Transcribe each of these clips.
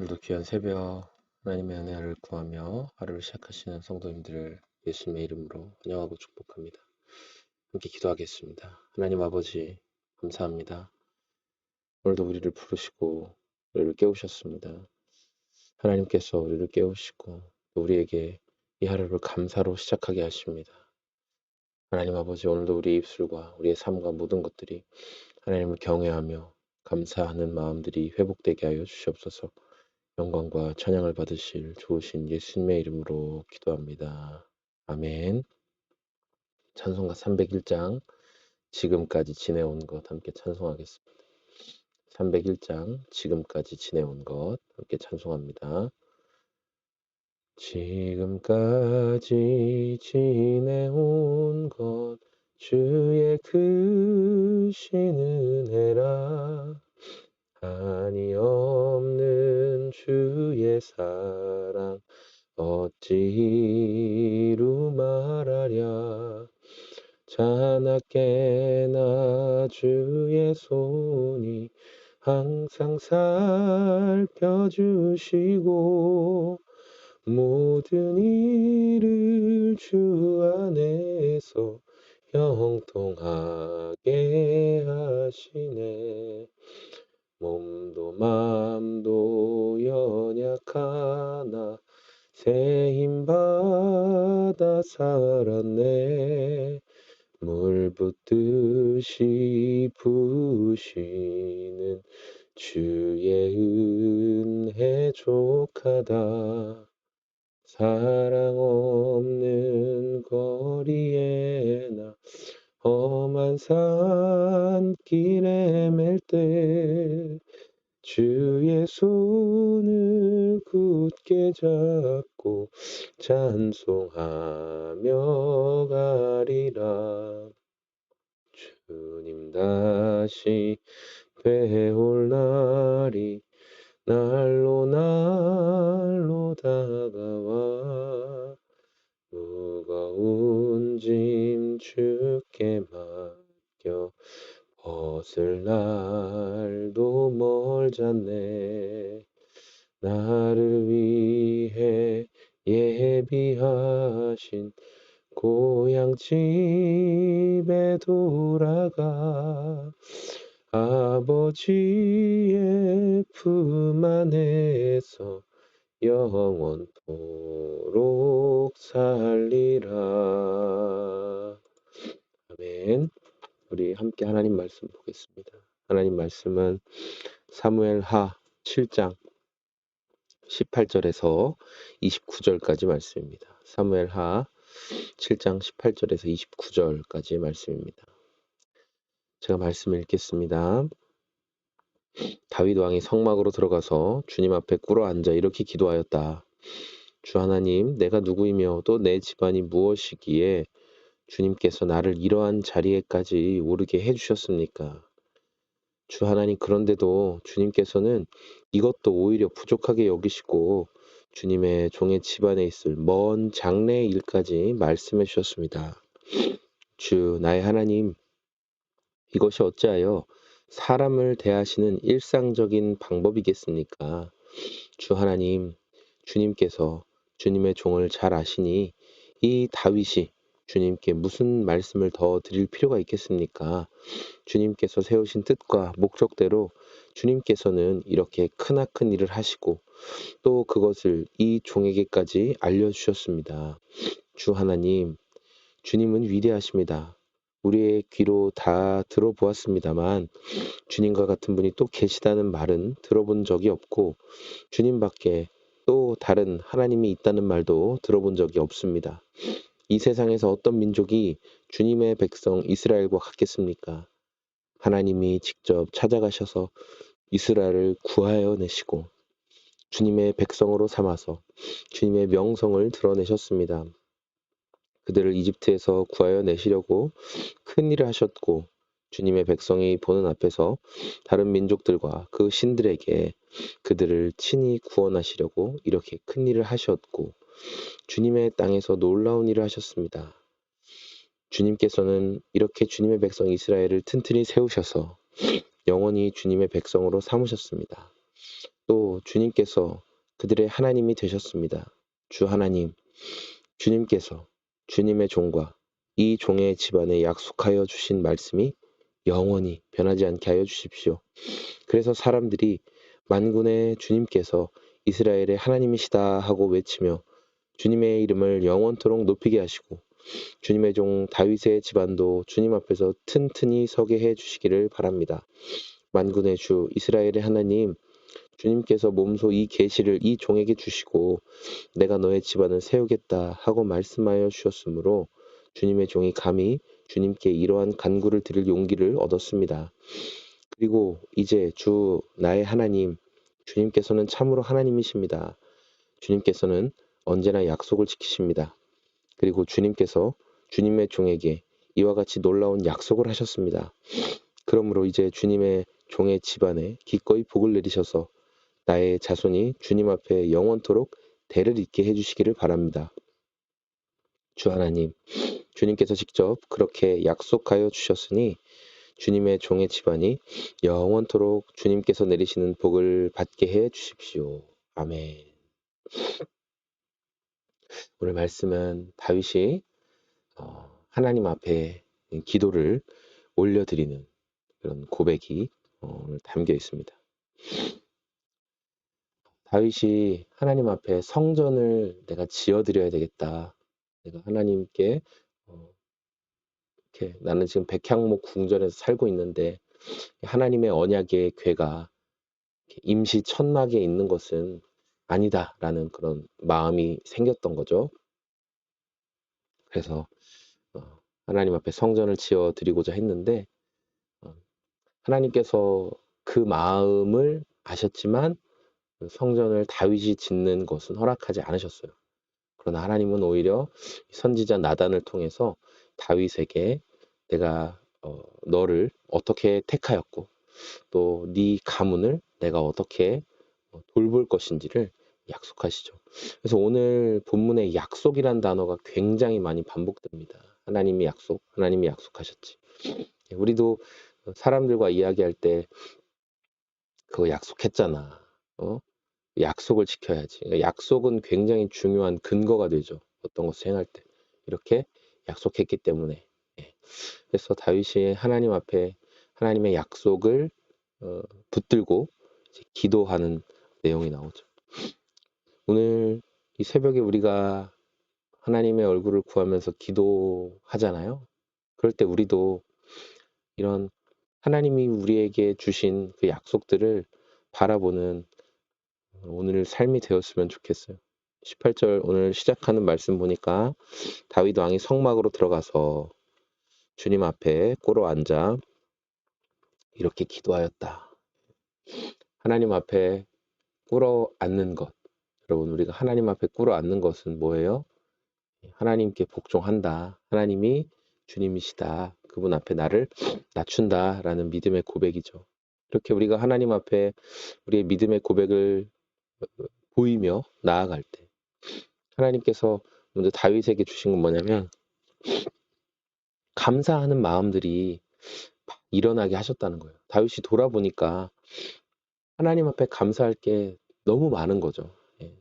오늘도 귀한 새벽 하나님의 은혜를 구하며 하루를 시작하시는 성도님들을 예수님의 이름으로 환영하고 축복합니다. 함께 기도하겠습니다. 하나님 아버지 감사합니다. 오늘도 우리를 부르시고 우리를 깨우셨습니다. 하나님께서 우리를 깨우시고 또 우리에게 이 하루를 감사로 시작하게 하십니다. 하나님 아버지 오늘도 우리의 입술과 우리의 삶과 모든 것들이 하나님을 경외하며 감사하는 마음들이 회복되게 하여 주시옵소서. 영광과 찬양을 받으실 좋으신 예수님의 이름으로 기도합니다. 아멘. 찬송가 301장 지금까지 지내온 것 함께 찬송하겠습니다. 301장 지금까지 지내온 것 함께 찬송합니다. 지금까지 지내온 것 주의 크신 은혜라 한이 없는 주의 사랑 어찌로 말하랴 자나깨나 주의 손이 항상 살펴주시고 모든 일을 주 안에서 형통하게 하시네. 몸도 맘도 연약하나 새 힘받아 살았네. 물 붓듯이 부으시는 주의 은혜 족하다. 사랑 없는 거리에 나 험한 산길에 맬 때 주의 손을 굳게 잡고 찬송하며 가리라. 주님 다시 되올 날이 날로 날로 다가와 무거운 짐 주께 맡겨 벗을 날도 멀잖네. 나를 위해 예비하신 고향 집에 돌아가 아버지의 품 안에서 영원토록 살리라. 아멘. 우리 함께 하나님 말씀 보겠습니다. 하나님 말씀은 사무엘하 7장 18절에서 29절까지 말씀입니다. 사무엘하 7장 18절에서 29절까지 말씀입니다. 제가 말씀을 읽겠습니다. 다윗 왕이 성막으로 들어가서 주님 앞에 꿇어 앉아 이렇게 기도하였다. 주 하나님, 내가 누구이며 또 내 집안이 무엇이기에 주님께서 나를 이러한 자리에까지 오르게 해주셨습니까? 주 하나님, 그런데도 주님께서는 이것도 오히려 부족하게 여기시고 주님의 종의 집안에 있을 먼 장래의 일까지 말씀해 주셨습니다. 주 나의 하나님, 이것이 어찌하여 사람을 대하시는 일상적인 방법이겠습니까? 주 하나님, 주님께서 주님의 종을 잘 아시니 이 다윗이 주님께 무슨 말씀을 더 드릴 필요가 있겠습니까? 주님께서 세우신 뜻과 목적대로 주님께서는 이렇게 크나큰 일을 하시고 또 그것을 이 종에게까지 알려주셨습니다. 주 하나님, 주님은 위대하십니다. 우리의 귀로 다 들어보았습니다만 주님과 같은 분이 또 계시다는 말은 들어본 적이 없고 주님밖에 또 다른 하나님이 있다는 말도 들어본 적이 없습니다. 이 세상에서 어떤 민족이 주님의 백성 이스라엘과 같겠습니까? 하나님이 직접 찾아가셔서 이스라엘을 구하여 내시고 주님의 백성으로 삼아서 주님의 명성을 드러내셨습니다. 그들을 이집트에서 구하여 내시려고 큰 일을 하셨고 주님의 백성이 보는 앞에서 다른 민족들과 그 신들에게 그들을 친히 구원하시려고 이렇게 큰 일을 하셨고 주님의 땅에서 놀라운 일을 하셨습니다. 주님께서는 이렇게 주님의 백성 이스라엘을 튼튼히 세우셔서 영원히 주님의 백성으로 삼으셨습니다. 또 주님께서 그들의 하나님이 되셨습니다. 주 하나님, 주님께서 주님의 종과 이 종의 집안에 약속하여 주신 말씀이 영원히 변하지 않게 하여 주십시오. 그래서 사람들이 만군의 주님께서 이스라엘의 하나님이시다 하고 외치며 주님의 이름을 영원토록 높이게 하시고 주님의 종 다윗의 집안도 주님 앞에서 튼튼히 서게 해 주시기를 바랍니다. 만군의 주 이스라엘의 하나님, 주님께서 몸소 이 계시를 이 종에게 주시고 내가 너의 집안을 세우겠다 하고 말씀하여 주셨으므로 주님의 종이 감히 주님께 이러한 간구를 드릴 용기를 얻었습니다. 그리고 이제 주 나의 하나님, 주님께서는 참으로 하나님이십니다. 주님께서는 언제나 약속을 지키십니다. 그리고 주님께서 주님의 종에게 이와 같이 놀라운 약속을 하셨습니다. 그러므로 이제 주님의 종의 집안에 기꺼이 복을 내리셔서 나의 자손이 주님 앞에 영원토록 대를 잇게 해주시기를 바랍니다. 주 하나님, 주님께서 직접 그렇게 약속하여 주셨으니 주님의 종의 집안이 영원토록 주님께서 내리시는 복을 받게 해 주십시오. 아멘. 오늘 말씀은 다윗이 하나님 앞에 기도를 올려드리는 그런 고백이 오늘 담겨 있습니다. 다윗이 하나님 앞에 성전을 내가 지어드려야 되겠다. 내가 하나님께 이렇게 나는 지금 백향목 궁전에서 살고 있는데 하나님의 언약의 궤가 임시 천막에 있는 것은 아니다라는 그런 마음이 생겼던 거죠. 그래서 하나님 앞에 성전을 지어드리고자 했는데 하나님께서 그 마음을 아셨지만 성전을 다윗이 짓는 것은 허락하지 않으셨어요. 그러나 하나님은 오히려 선지자 나단을 통해서 다윗에게 내가 너를 어떻게 택하였고 또 네 가문을 내가 어떻게 돌볼 것인지를 약속하시죠. 그래서 오늘 본문의 약속이란 단어가 굉장히 많이 반복됩니다. 하나님이 약속하셨지. 우리도 사람들과 이야기할 때 그거 약속했잖아. 약속을 지켜야지. 그러니까 약속은 굉장히 중요한 근거가 되죠. 어떤 것을 행할 때. 이렇게 약속했기 때문에. 예. 그래서 다윗이 하나님 앞에 하나님의 약속을 붙들고 이제 기도하는 내용이 나오죠. 오늘 이 새벽에 우리가 하나님의 얼굴을 구하면서 기도하잖아요. 그럴 때 우리도 이런 하나님이 우리에게 주신 그 약속들을 바라보는 오늘 삶이 되었으면 좋겠어요. 18절 오늘 시작하는 말씀 보니까 다윗 왕이 성막으로 들어가서 주님 앞에 꿇어 앉아 이렇게 기도하였다. 하나님 앞에 꿇어 앉는 것. 여러분 우리가 하나님 앞에 꿇어 앉는 것은 뭐예요? 하나님께 복종한다. 하나님이 주님이시다. 그분 앞에 나를 낮춘다라는 믿음의 고백이죠. 이렇게 우리가 하나님 앞에 우리의 믿음의 고백을 보이며 나아갈 때 하나님께서 먼저 다윗에게 주신 건 뭐냐면 감사하는 마음들이 일어나게 하셨다는 거예요. 다윗이 돌아보니까 하나님 앞에 감사할 게 너무 많은 거죠. 예.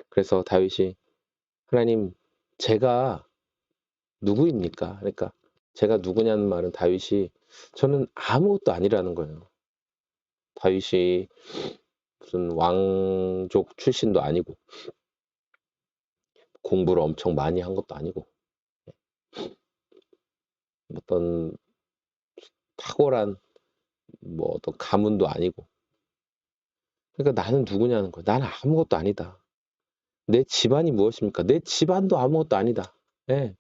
그래서 다윗이 하나님 제가 누구입니까? 그러니까 제가 누구냐는 말은 다윗이 저는 아무것도 아니라는 거예요. 다윗이 무슨 왕족 출신도 아니고 공부를 엄청 많이 한 것도 아니고 어떤 탁월한 뭐 어떤 가문도 아니고 그러니까 나는 누구냐는 거야. 나는 아무것도 아니다. 내 집안이 무엇입니까? 내 집안도 아무것도 아니다. 예,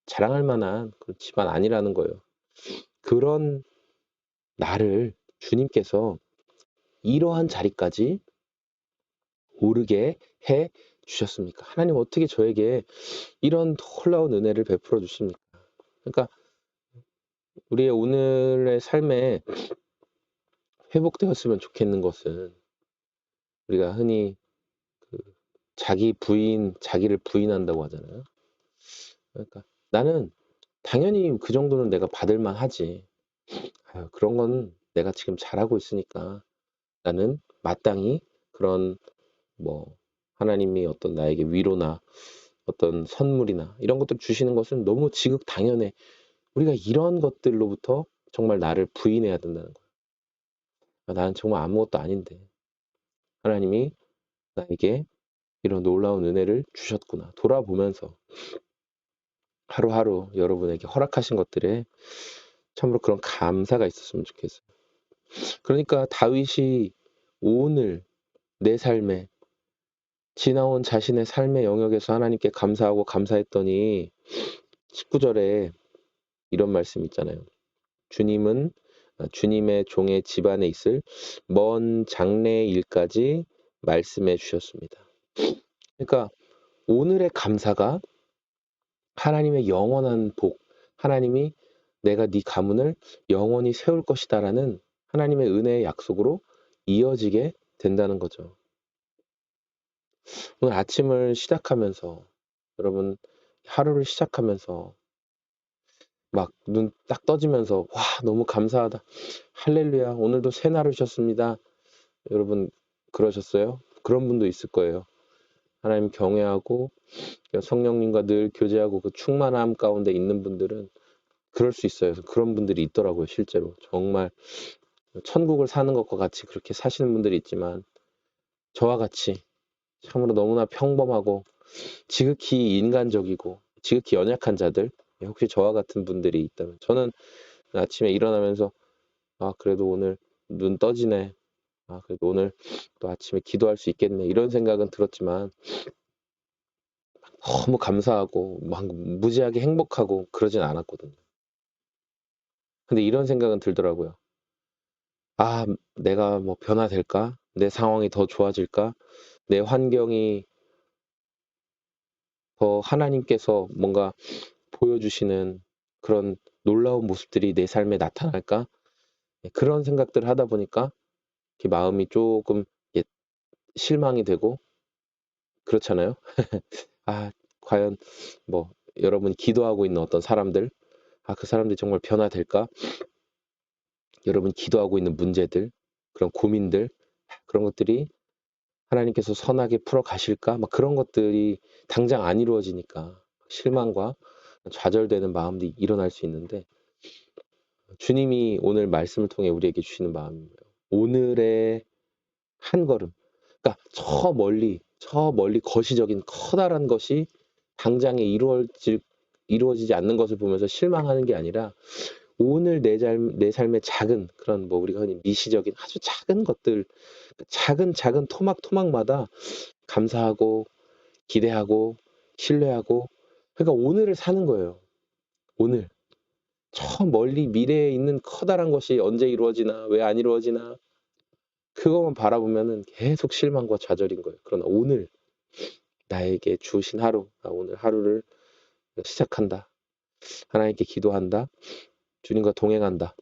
자랑할 만한 그런 집안 아니라는 거예요. 그런 나를 주님께서 이러한 자리까지 오르게 해 주셨습니까? 하나님 어떻게 저에게 이런 놀라운 은혜를 베풀어 주십니까? 그러니까 우리의 오늘의 삶에 회복되었으면 좋겠는 것은 우리가 흔히 그 자기를 부인한다고 하잖아요. 그러니까 나는 당연히 그 정도는 내가 받을 만하지. 그런 건 내가 지금 잘하고 있으니까 나는 마땅히 그런 뭐 하나님이 어떤 나에게 위로나 어떤 선물이나 이런 것들 주시는 것은 너무 지극당연해. 우리가 이런 것들로부터 정말 나를 부인해야 된다는 거야. 나는 정말 아무것도 아닌데 하나님이 나에게 이런 놀라운 은혜를 주셨구나. 돌아보면서 하루하루 여러분에게 허락하신 것들에 참으로 그런 감사가 있었으면 좋겠어요. 그러니까 다윗이 오늘 내 삶에 지나온 자신의 삶의 영역에서 하나님께 감사하고 감사했더니 19절에 이런 말씀 있잖아요. 주님의 종의 집안에 있을 먼 장래의 일까지 말씀해 주셨습니다. 그러니까 오늘의 감사가 하나님의 영원한 복, 하나님이 내가 네 가문을 영원히 세울 것이다라는 하나님의 은혜의 약속으로 이어지게 된다는 거죠. 오늘 아침을 시작하면서 여러분 하루를 시작하면서 막 눈 딱 떠지면서 와 너무 감사하다. 할렐루야 오늘도 새날을 주셨습니다. 여러분 그러셨어요? 그런 분도 있을 거예요. 하나님 경외하고 성령님과 늘 교제하고 그 충만함 가운데 있는 분들은 그럴 수 있어요. 그런 분들이 있더라고요. 실제로 정말 천국을 사는 것과 같이 그렇게 사시는 분들이 있지만 저와 같이 참으로 너무나 평범하고 지극히 인간적이고 지극히 연약한 자들 혹시 저와 같은 분들이 있다면 저는 아침에 일어나면서 그래도 오늘 눈 떠지네. 그래도 오늘 또 아침에 기도할 수 있겠네. 이런 생각은 들었지만 너무 감사하고 막 무지하게 행복하고 그러진 않았거든요. 근데 이런 생각은 들더라고요. 내가 뭐 변화될까? 내 상황이 더 좋아질까? 내 환경이 더 하나님께서 뭔가 보여주시는 그런 놀라운 모습들이 내 삶에 나타날까? 그런 생각들을 하다 보니까 이렇게 마음이 조금 실망이 되고 그렇잖아요. 과연 뭐 여러분이 기도하고 있는 어떤 사람들, 그 사람들이 정말 변화될까? 여러분이 기도하고 있는 문제들, 그런 고민들, 그런 것들이 하나님께서 선하게 풀어 가실까? 막 그런 것들이 당장 안 이루어지니까 실망과 좌절되는 마음도 일어날 수 있는데 주님이 오늘 말씀을 통해 우리에게 주시는 마음이에요. 오늘의 한 걸음. 그러니까 저 멀리 거시적인 커다란 것이 당장에 이루어지지 않는 것을 보면서 실망하는 게 아니라 오늘 내 삶의 작은 그런 뭐 우리가 흔히 미시적인 아주 작은 것들, 작은 토막토막마다 감사하고 기대하고 신뢰하고 그러니까 오늘을 사는 거예요. 오늘. 저 멀리 미래에 있는 커다란 것이 언제 이루어지나 왜 안 이루어지나 그것만 바라보면은 계속 실망과 좌절인 거예요. 그러나 오늘 나에게 주신 하루, 오늘 하루를 시작한다. 하나님께 기도한다. 주님과 동행한다.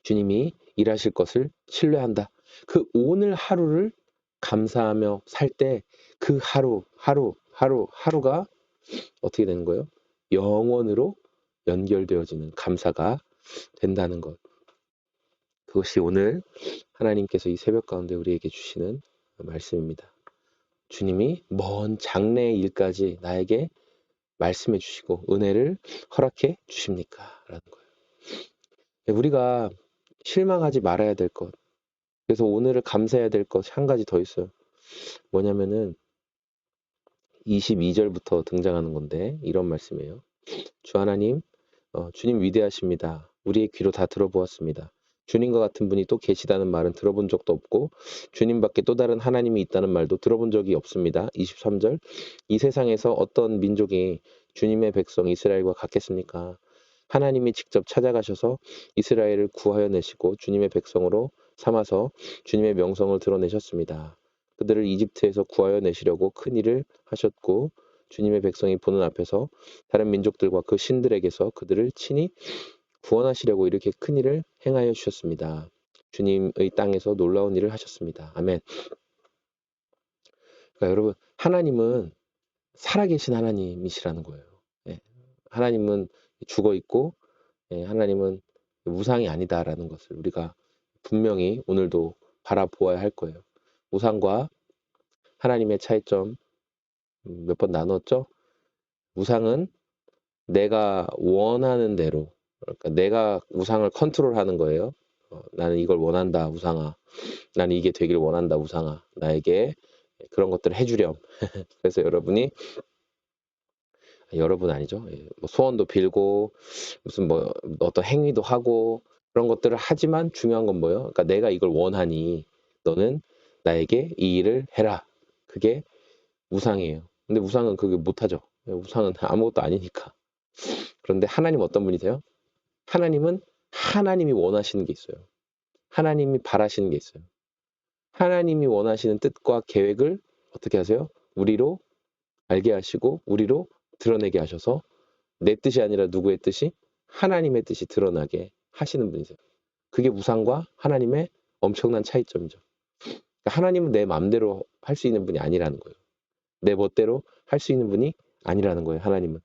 주님이 일하실 것을 신뢰한다. 그 오늘 하루를 감사하며 살 때 그 하루가 어떻게 되는 거예요? 영원으로 연결되어지는 감사가 된다는 것. 그것이 오늘 하나님께서 이 새벽 가운데 우리에게 주시는 말씀입니다. 주님이 먼 장래의 일까지 나에게 말씀해 주시고 은혜를 허락해 주십니까? 라는 거예요. 우리가 실망하지 말아야 될 것. 그래서 오늘을 감사해야 될 것 한 가지 더 있어요. 뭐냐면은 22절부터 등장하는 건데 이런 말씀이에요. 주 하나님, 주님 위대하십니다. 우리의 귀로 다 들어보았습니다. 주님과 같은 분이 또 계시다는 말은 들어본 적도 없고 주님밖에 또 다른 하나님이 있다는 말도 들어본 적이 없습니다. 23절 이 세상에서 어떤 민족이 주님의 백성 이스라엘과 같겠습니까? 하나님이 직접 찾아가셔서 이스라엘을 구하여 내시고 주님의 백성으로 삼아서 주님의 명성을 드러내셨습니다. 그들을 이집트에서 구하여 내시려고 큰 일을 하셨고 주님의 백성이 보는 앞에서 다른 민족들과 그 신들에게서 그들을 친히 구원하시려고 이렇게 큰 일을 행하여 주셨습니다. 주님의 땅에서 놀라운 일을 하셨습니다. 아멘. 그러니까 여러분 하나님은 살아계신 하나님이시라는 거예요. 하나님은 죽어 있고 하나님은 우상이 아니다라는 것을 우리가 분명히 오늘도 바라보아야 할 거예요. 우상과 하나님의 차이점 몇 번 나눴죠? 우상은 내가 원하는 대로, 그러니까 내가 우상을 컨트롤하는 거예요. 나는 이걸 원한다, 우상아. 나는 이게 되길 원한다, 우상아. 나에게 그런 것들을 해주렴. 그래서 여러분 아니죠. 뭐 소원도 빌고 무슨 뭐 어떤 행위도 하고 그런 것들을 하지만 중요한 건 뭐예요? 그러니까 내가 이걸 원하니 너는 나에게 이 일을 해라. 그게 우상이에요. 근데 우상은 그게 못하죠. 우상은 아무것도 아니니까. 그런데 하나님 어떤 분이세요? 하나님은 하나님이 원하시는 게 있어요. 하나님이 바라시는 게 있어요. 하나님이 원하시는 뜻과 계획을 어떻게 하세요? 우리로 알게 하시고 우리로 드러내게 하셔서 내 뜻이 아니라 누구의 뜻이? 하나님의 뜻이 드러나게 하시는 분이세요. 그게 우상과 하나님의 엄청난 차이점이죠. 그러니까 하나님은 내 마음대로 할 수 있는 분이 아니라는 거예요. 내 멋대로 할 수 있는 분이 아니라는 거예요. 하나님은.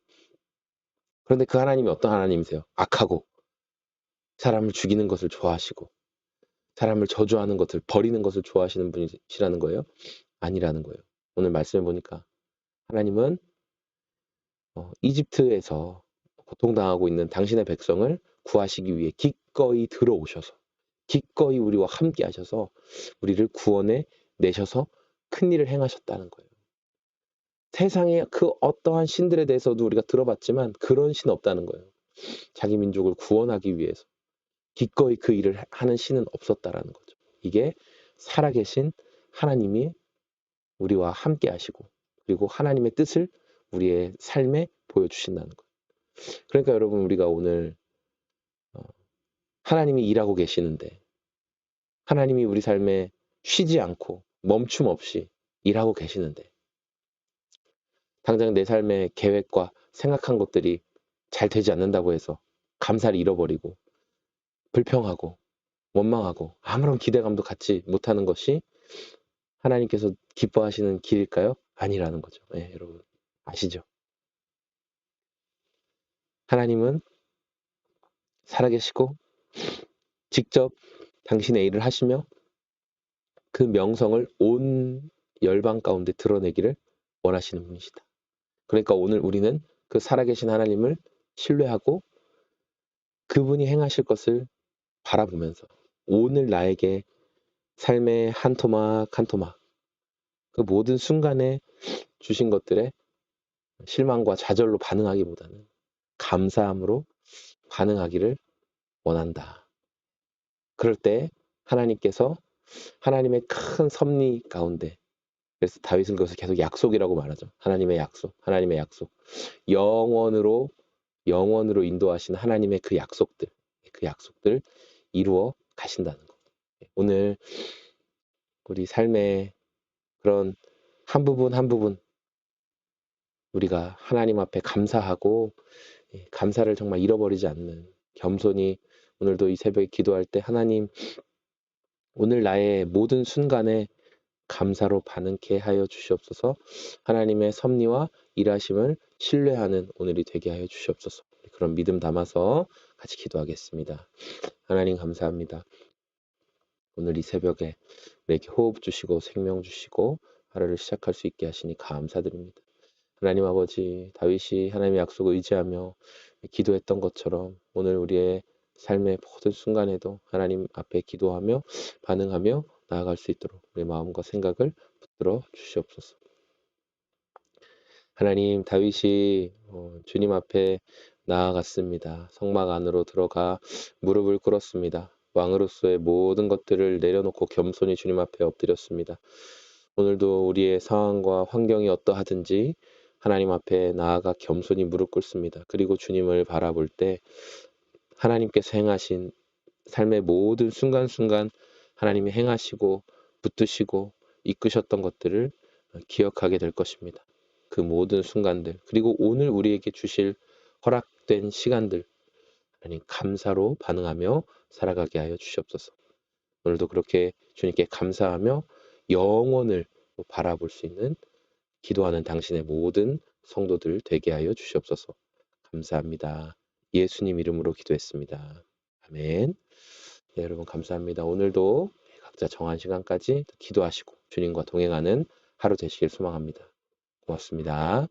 그런데 그 하나님이 어떤 하나님이세요? 악하고 사람을 죽이는 것을 좋아하시고 사람을 저주하는 것을 버리는 것을 좋아하시는 분이시라는 거예요? 아니라는 거예요. 오늘 말씀해 보니까 하나님은 이집트에서 고통당하고 있는 당신의 백성을 구하시기 위해 기꺼이 들어오셔서 기꺼이 우리와 함께 하셔서 우리를 구원해 내셔서 큰 일을 행하셨다는 거예요. 세상에 그 어떠한 신들에 대해서도 우리가 들어봤지만 그런 신 없다는 거예요. 자기 민족을 구원하기 위해서 기꺼이 그 일을 하는 신은 없었다라는 거죠. 이게 살아계신 하나님이 우리와 함께 하시고 그리고 하나님의 뜻을 우리의 삶에 보여주신다는 거예요. 그러니까 여러분 우리가 오늘 하나님이 일하고 계시는데 하나님이 우리 삶에 쉬지 않고 멈춤 없이 일하고 계시는데 당장 내 삶의 계획과 생각한 것들이 잘 되지 않는다고 해서 감사를 잃어버리고 불평하고 원망하고 아무런 기대감도 갖지 못하는 것이 하나님께서 기뻐하시는 길일까요? 아니라는 거죠. 네, 여러분 아시죠? 하나님은 살아계시고 직접 당신의 일을 하시며 그 명성을 온 열방 가운데 드러내기를 원하시는 분이시다. 그러니까 오늘 우리는 그 살아계신 하나님을 신뢰하고 그분이 행하실 것을 바라보면서 오늘 나에게 삶의 한 토막 한 토막 그 모든 순간에 주신 것들에 실망과 좌절로 반응하기보다는 감사함으로 반응하기를 원한다. 그럴 때 하나님께서 하나님의 큰 섭리 가운데 그래서 다윗은 그것을 계속 약속이라고 말하죠. 하나님의 약속, 하나님의 약속. 영원으로 인도하신 하나님의 그 약속들 이루어 가신다는 거. 오늘 우리 삶의 그런 한 부분 한 부분 우리가 하나님 앞에 감사하고 감사를 정말 잃어버리지 않는 겸손히 오늘도 이 새벽에 기도할 때 하나님 오늘 나의 모든 순간에 감사로 반응케 하여 주시옵소서. 하나님의 섭리와 일하심을 신뢰하는 오늘이 되게 하여 주시옵소서. 그런 믿음 담아서 같이 기도하겠습니다. 하나님 감사합니다. 오늘 이 새벽에 우리에게 호흡 주시고 생명 주시고 하루를 시작할 수 있게 하시니 감사드립니다. 하나님 아버지 다윗이 하나님의 약속을 의지하며 기도했던 것처럼 오늘 우리의 삶의 모든 순간에도 하나님 앞에 기도하며 반응하며 나아갈 수 있도록 우리 마음과 생각을 붙들어 주시옵소서. 하나님 다윗이 주님 앞에 나아갔습니다. 성막 안으로 들어가 무릎을 꿇었습니다. 왕으로서의 모든 것들을 내려놓고 겸손히 주님 앞에 엎드렸습니다. 오늘도 우리의 상황과 환경이 어떠하든지 하나님 앞에 나아가 겸손히 무릎 꿇습니다. 그리고 주님을 바라볼 때 하나님께서 행하신 삶의 모든 순간순간 하나님이 행하시고 붙드시고 이끄셨던 것들을 기억하게 될 것입니다. 그 모든 순간들 그리고 오늘 우리에게 주실 허락된 시간들 하나님 감사로 반응하며 살아가게 하여 주시옵소서. 오늘도 그렇게 주님께 감사하며 영원을 바라볼 수 있는 기도하는 당신의 모든 성도들 되게 하여 주시옵소서. 감사합니다. 예수님 이름으로 기도했습니다. 아멘. 네, 여러분 감사합니다. 오늘도 각자 정한 시간까지 기도하시고 주님과 동행하는 하루 되시길 소망합니다. 고맙습니다.